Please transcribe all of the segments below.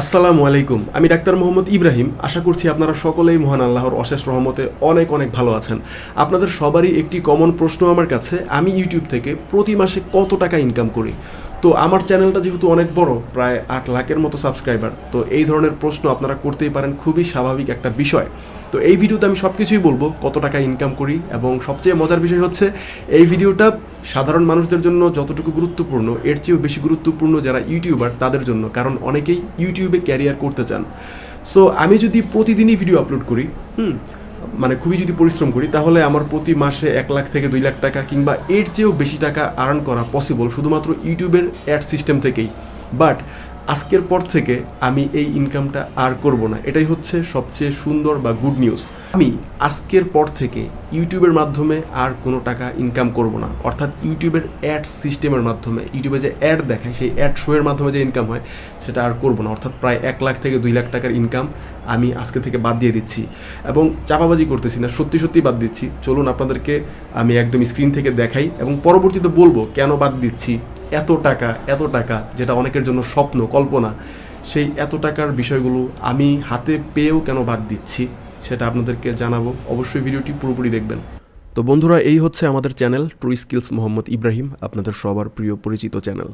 আসসালামু আলাইকুম। আমি ডাক্তার মোহাম্মদ ইব্রাহিম। আশা করছি আপনারা সকলেই মহান আল্লাহর অশেষ রহমতে অনেক অনেক ভালো আছেন। আপনাদের সবারই একটি কমন প্রশ্ন আমার কাছে, আমি ইউটিউব থেকে প্রতি মাসে কত টাকা ইনকাম করি। তো আমার চ্যানেলটা যেহেতু অনেক বড়, প্রায় 8 লাখের মতো সাবস্ক্রাইবার, তো এই ধরনের প্রশ্ন আপনারা করতেই পারেন, খুবই স্বাভাবিক একটা বিষয়। তো এই ভিডিওতে আমি সব কিছুই বলবো, কত টাকা ইনকাম করি, এবং সবচেয়ে মজার বিষয় হচ্ছে এই ভিডিওটা সাধারণ মানুষদের জন্য যতটুকু গুরুত্বপূর্ণ, এর চেয়েও বেশি গুরুত্বপূর্ণ যারা ইউটিউবার তাদের জন্য, কারণ অনেকেই ইউটিউবে ক্যারিয়ার করতে চান। সো আমি যদি প্রতিদিনই ভিডিও আপলোড করি, মানে খুবই যদি পরিশ্রম করি, তাহলে আমার প্রতি মাসে 1 লাখ থেকে 2 লাখ টাকা কিংবা এর চেয়েও বেশি টাকা আর্ন করা পসিবল শুধুমাত্র ইউটিউবের অ্যাড সিস্টেম থেকেই। বাট আজকের পর থেকে আমি এই ইনকামটা আর করব না, এটাই হচ্ছে সবচেয়ে সুন্দর বা গুড নিউজ। আমি আজকের পর থেকে ইউটিউবের মাধ্যমে আর কোনো টাকা ইনকাম করব না, অর্থাৎ ইউটিউবের অ্যাড সিস্টেমের মাধ্যমে, ইউটিউবে যে অ্যাড দেখায় সেই অ্যাড শোয়ের মাধ্যমে যে ইনকাম হয় সেটা আর করব না। অর্থাৎ প্রায় 1 লাখ থেকে 2 লাখ টাকার ইনকাম আমি আজকে থেকে বাদ দিয়ে দিচ্ছি, এবং চাপাবাজি করতেছি না, সত্যি সত্যি বাদ দিচ্ছি। চলুন আপনাদেরকে আমি একদম স্ক্রিন থেকে দেখাই এবং পরবর্তীতে বলবো কেন বাদ দিচ্ছি। এত টাকা যেটা অনেকের জন্য স্বপ্ন, কল্পনা, সেই এত টাকার বিষয়গুলো আমি হাতে পেয়েও কেন বাদ দিচ্ছি সেটা আপনাদেরকে জানাবো। অবশ্যই ভিডিওটি পুরোপুরি দেখবেন। তো বন্ধুরা, এই হচ্ছে আমাদের channel true skills Mohammad Ibrahim, আপনাদের সবার প্রিয় পরিচিত চ্যানেল।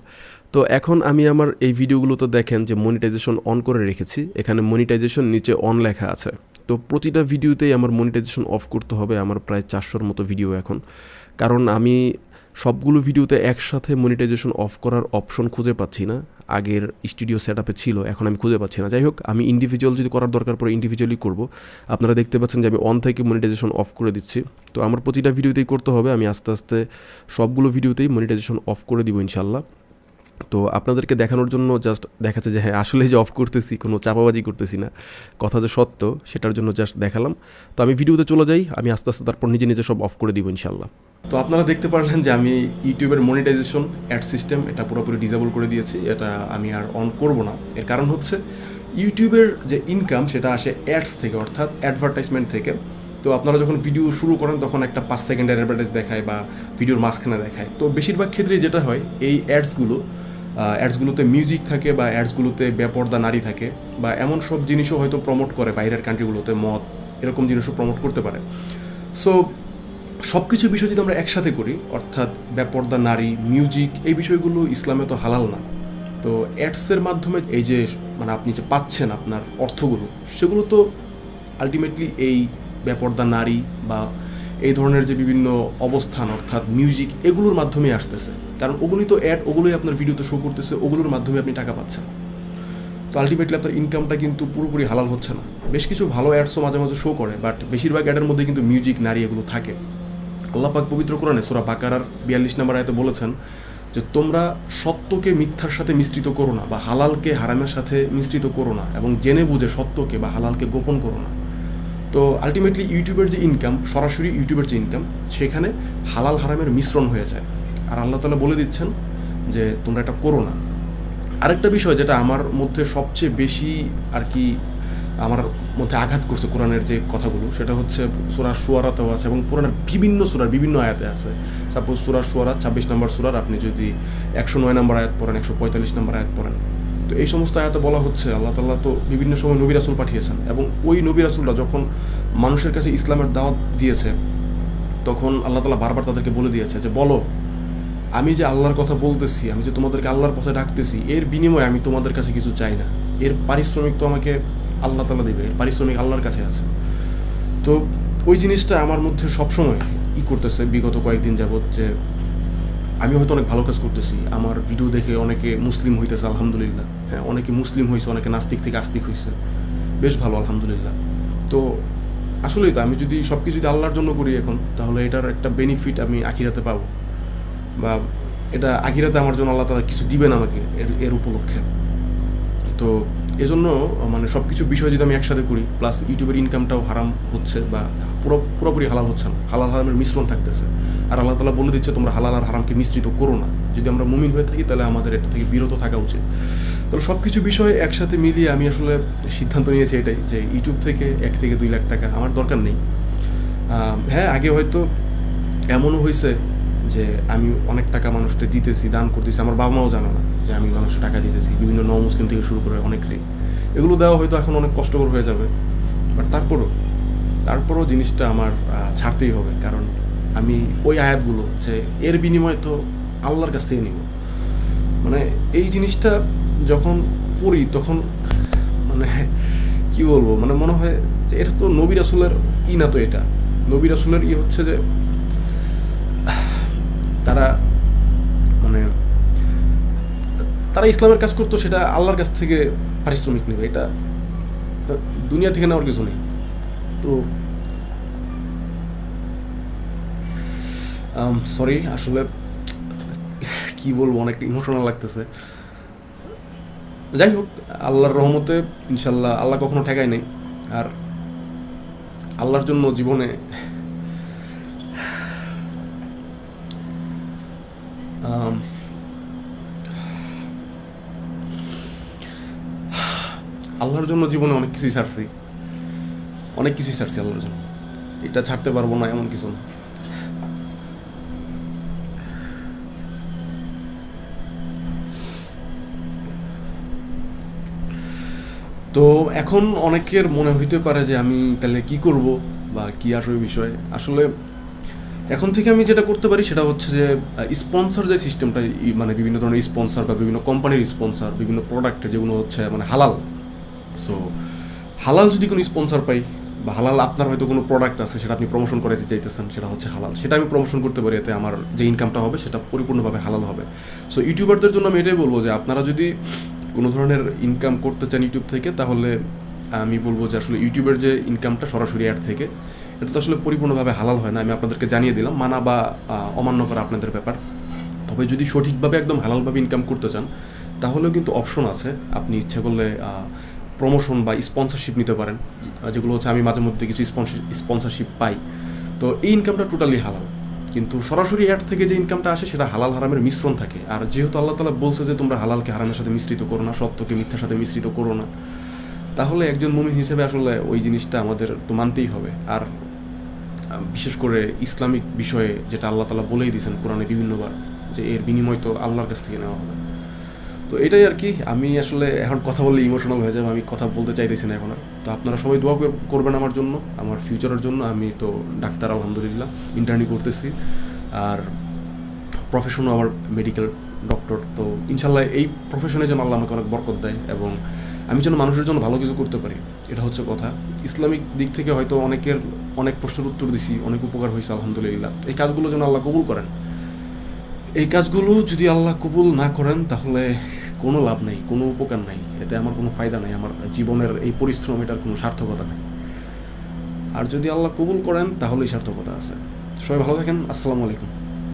তো এখন আমি আমার এই ভিডিওগুলোতে দেখেন যে মনিটাইজেশন অন করে রেখেছি, এখানে মনিটাইজেশন নিচে অন লেখা আছে। তো প্রতিটা ভিডিওতেই আমার মনিটাইজেশন অফ করতে হবে, আমার প্রায় 400-র মতো ভিডিও এখন, কারণ আমি সবগুলো ভিডিওতে একসাথে মনিটাইজেশন অফ করার অপশন খুঁজে পাচ্ছি না। আগের স্টুডিও সেট আপে ছিল, এখন আমি খুঁজে পাচ্ছি না। যাই হোক, আমি ইন্ডিভিজুয়াল যদি করার দরকার পড়ে ইন্ডিভিজুয়ালি করব। আপনারা দেখতে পাচ্ছেন যে আমি অন থেকে মনিটাইজেশন অফ করে দিচ্ছি। তো আমার প্রতিটা ভিডিওতেই করতে হবে, আমি আস্তে আস্তে সবগুলো ভিডিওতেই মনিটাইজেশন অফ করে দিব ইনশাল্লাহ। তো আপনাদেরকে দেখানোর জন্য জাস্ট দেখাচ্ছে যে হ্যাঁ আসলে যে অফ করতেছি, কোনো চাপাবাজি করতেছি না, কথা যে সত্য সেটার জন্য জাস্ট দেখালাম। তো আমি ভিডিওতে চলে যাই, আমি আস্তে আস্তে তারপর নিজে নিজে সব অফ করে দিব ইনশাল্লাহ। তো আপনারা দেখতে পারলেন যে আমি ইউটিউবের মনিটাইজেশন অ্যাড সিস্টেম এটা পুরোপুরি ডিসেবল করে দিয়েছি, এটা আমি আর অন করব না। এর কারণ হচ্ছে ইউটিউবের যে ইনকাম সেটা আসে অ্যাডস থেকে, অর্থাৎ অ্যাডভার্টাইজমেন্ট থেকে। তো আপনারা যখন ভিডিও শুরু করেন তখন একটা 5 সেকেন্ডের অ্যাডভার্টাইজ দেখায় বা ভিডিওর মাঝখানে দেখায়। তো বেশিরভাগ ক্ষেত্রে যেটা হয়, এই অ্যাডসগুলোতে মিউজিক থাকে বা অ্যাডসগুলোতে বেপর্দা নারী থাকে, বা এমন সব জিনিসও হয়তো প্রমোট করে, বাইরের কান্ট্রিগুলোতে মদ এরকম জিনিসও প্রমোট করতে পারে। সো সব কিছু বিষয় যদি আমরা একসাথে করি, অর্থাৎ বেপর্দা নারী, মিউজিক, এই বিষয়গুলো ইসলামে তো হালাল না। তো অ্যাডসের মাধ্যমে এই যে মানে আপনি যে পাচ্ছেন আপনার অর্থগুলো, সেগুলো তো আলটিমেটলি এই বেপর্দা নারী বা এই ধরনের যে বিভিন্ন অবস্থান, অর্থাৎ মিউজিক, এগুলোর মাধ্যমে আসতেছে। কারণ ওগুলোই তো অ্যাড, ওগুলোই আপনার ভিডিওতে শো করতেছে, ওগুলোর মাধ্যমে আপনি টাকা পাচ্ছেন। তো আলটিমেটলি আপনার ইনকামটা কিন্তু পুরোপুরি হালাল হচ্ছে না। বেশ কিছু ভালো অ্যাডসও মাঝে মাঝে শো করে, বাট বেশিরভাগ অ্যাডের মধ্যে কিন্তু মিউজিক, নারী এগুলো থাকে। আল্লাহ পাক পবিত্র কোরআনে সূরা বাকারার 42 নম্বর আয়াতে বলেছেন যে তোমরা সত্যকে মিথ্যার সাথে মিশ্রিত করো না, বা হালালকে হারামের সাথে মিশ্রিত করো না, এবং জেনে বুঝে সত্যকে বা হালালকে গোপন করো না। তো আলটিমেটলি ইউটিউবের যে ইনকাম, সরাসরি ইউটিউবের যে ইনকাম, সেখানে হালাল হারামের মিশ্রণ হয়ে যায়, আর আল্লাহ তাআলা বলে দিচ্ছেন যে তোমরা এটা করো না। আরেকটা বিষয় যেটা আমার মধ্যে সবচেয়ে বেশি আর কি আমার মধ্যে আঘাত করছে কোরআনের যে কথাগুলো, সেটা হচ্ছে সূরা শুআরাতেও আছে এবং কোরআনের বিভিন্ন সূরার বিভিন্ন আয়াতে আছে। সাপোজ সূরা শুআরা 26 নম্বর সূরার আপনি যদি 109 নম্বর আয়াত পড়েন, 145 নম্বর আয়াত পড়েন, তো এই সমস্ত আয়াতে বলা হচ্ছে আল্লাহ তাআলা তো বিভিন্ন সময় নবী রাসূল পাঠিয়েছেন, এবং ওই নবী রাসূলরা যখন মানুষের কাছে ইসলামের দাওয়াত দিয়েছে, তখন আল্লাহ তাআলা বারবার তাদেরকে বলে দিয়েছে যে বলো, আমি যে আল্লাহর কথা বলতেছি, আমি যে তোমাদেরকে আল্লাহর পথে ডাকতেছি, এর বিনিময়ে আমি তোমাদের কাছে কিছু চাই না, এর পারিশ্রমিক তো আমাকে আল্লাহ তাআলা দেবে, এর পারিশ্রমিক আল্লাহর কাছে আছে। তো ওই জিনিসটা আমার মধ্যে সবসময় করতেছে বিগত কয়েকদিন যাবৎ, যে আমি হয়তো অনেক ভালো কাজ করতেছি, আমার ভিডিও দেখে অনেকে মুসলিম হইতেছে, আলহামদুলিল্লাহ। হ্যাঁ, অনেকে মুসলিম হয়েছে, অনেকে নাস্তিক থেকে আস্তিক হয়েছে, বেশ ভালো, আলহামদুলিল্লাহ। তো আসলেই তো আমি যদি সব কিছু যদি আল্লাহর জন্য করি এখন, তাহলে এটার একটা বেনিফিট আমি আখিরাতে পাবো, বা এটা আখিরাতে আমার জন্য আল্লাহ তাআলা কিছু দিবেন আমাকে এর উপলক্ষে। তো এজন্য মানে সব কিছু বিষয় যদি আমি একসাথে করি, প্লাস ইউটিউবের ইনকামটাও হারাম হচ্ছে, বা পুরোপুরি হালাল হচ্ছে না, হালাল হারামের মিশ্রণ থাকতেছে, আর আল্লাহ তাআলা বলে দিচ্ছে তোমরা হালাল আর হারামকে মিশ্রিত করো না। যদি আমরা মুমিন হয়ে থাকি তাহলে আমাদের এটা থেকে বিরত থাকা উচিত। তাহলে সব কিছু বিষয় একসাথে মিলিয়ে আমি আসলে সিদ্ধান্ত নিয়েছি এটাই, যে ইউটিউব থেকে 1 থেকে 2 লাখ টাকা আমার দরকার নেই। হ্যাঁ, আগে হয়তো এমনও হয়েছে যে আমি অনেক টাকা মানুষকে দিতেছি, দান করতেছি, আমার বাবা মাও জানে না যে আমি মানুষকে টাকা দিতেছি, বিভিন্ন নও মুসলিম থেকে শুরু করে অনেকেরই। এগুলো দেওয়া হয়তো এখন অনেক কষ্টকর হয়ে যাবে, বাট তারপরও জিনিসটা আমার ছাড়তেই হবে, কারণ আমি ওই আয়াতগুলো যে এর বিনিময়ে তো আল্লাহর কাছ থেকে নিব, মানে এই জিনিসটা যখন পড়ি তখন মানে কি বলবো, মানে মনে হয় যে এটা তো নবী রাসূলের না, তো এটা নবী রাসূলের হচ্ছে যে তারা মানে তারা ইসলামের কাজ করতো, সেটা আল্লাহর কাছ থেকে পারিশ্রমিক নেবে, এটা দুনিয়া থেকে নেওয়ার কিছু নেই। তো সরি, আসলে কি বলবো, অনেক ইমোশনাল লাগতেছে। যাই হোক, আল্লাহর রহমতে ইনশাল্লাহ আল্লাহ কখনো ঠেকায় নেই, আর আল্লাহর জন্য জীবনে আল্লাহর জন্য জীবনে অনেক কিছুই ছাড়ছি, আল্লাহর জন্য। এটা ছাড়তে পারবো না এমন কিছু না। তো এখন অনেকের মনে হইতে পারে যে আমি তাহলে কি করব বা কি আসলে বিষয়। আসলে এখন থেকে আমি যেটা করতে পারি সেটা হচ্ছে যে স্পন্সর যে সিস্টেমটা, মানে বিভিন্ন ধরনের স্পন্সর বা বিভিন্ন কোম্পানির স্পন্সর, বিভিন্ন প্রোডাক্টের যেগুলো হচ্ছে মানে হালাল। সো হালাল যদি কোনো স্পন্সর পাই, বা হালাল আপনার হয়তো কোনো প্রোডাক্ট আছে সেটা আপনি প্রমোশন করাতে চাইতেছেন, সেটা হচ্ছে হালাল, সেটা আমি প্রমোশন করতে পারি, এতে আমার যে ইনকামটা হবে সেটা পরিপূর্ণভাবে হালাল হবে। সো ইউটিউবারদের জন্য আমি এটাই বলবো যে আপনারা যদি কোনো ধরনের ইনকাম করতে চান ইউটিউব থেকে, তাহলে আমি বলবো যে আসলে ইউটিউবের যে ইনকামটা সরাসরি অ্যাড থেকে, এটা তো আসলে পরিপূর্ণভাবে হালাল হয় না। আমি আপনাদেরকে জানিয়ে দিলাম, মানা বা অমান্য করা আপনাদের ব্যাপার। তবে যদি সঠিকভাবে একদম হালালভাবে ইনকাম করতে চান, তাহলেও কিন্তু অপশন আছে, আপনি ইচ্ছা করলে প্রমোশন বা স্পন্সরশিপ নিতে পারেন, যেগুলো হচ্ছে আমি মাঝে মধ্যে কিছু স্পন্সরশিপ পাই। তো এই ইনকামটা টোটালি হালাল, কিন্তু সরাসরি অ্যাড থেকে যে ইনকামটা আসে সেটা হালাল হারামের মিশ্রণ থাকে। আর যেহেতু আল্লাহ তাআলা বলছে যে তোমরা হালালকে হারামের সাথে মিশ্রিত করো না, সত্যকে মিথ্যার সাথে মিশ্রিত করো না, তাহলে একজন মুমিন হিসেবে আসলে ওই জিনিসটা আমাদের তো মানতেই হবে। আর বিশেষ করে ইসলামিক বিষয়ে যেটা আল্লাহ তাআলা বলেই দিয়েছেন কোরআনে বিভিন্নবার, যে এর বিনিময় তো আল্লাহর কাছ থেকে নেওয়া হবে। তো এটাই আর কি। আমি আসলে এখন কথা বললে ইমোশনাল হয়ে যাবে, আমি কথা বলতে চাইতেছি না এখন আর। তো আপনারা সবাই দোয়া করবেন আমার জন্য, আমার ফিউচারের জন্য। আমি তো ডাক্তার, আলহামদুলিল্লাহ ইন্টার্নি করতেছি, আর প্রফেশনও আমার মেডিকেল ডক্টর। তো ইনশাল্লাহ এই প্রফেশনে যেন আল্লাহ আমাকে অনেক বরকত দেয়, এবং আমি যেন মানুষের জন্য ভালো কিছু করতে পারি, এটা হচ্ছে কথা। ইসলামিক দিক থেকে হয়তো অনেকের অনেক প্রশ্নের উত্তর দিছি, অনেক উপকার হয়েছে আলহামদুলিল্লাহ। এই কাজগুলো যেন আল্লাহ কবুল করেন। এই কাজগুলো যদি আল্লাহ কবুল না করেন, তাহলে কোনো লাভ নেই, কোনো উপকার নাই, এতে আমার কোনো ফায়দা নেই, আমার জীবনের এই পরিশ্রম এটার কোনো সার্থকতা নেই। আর যদি আল্লাহ কবুল করেন তাহলেই সার্থকতা আছে। সবাই ভালো থাকেন, আসসালামু আলাইকুম।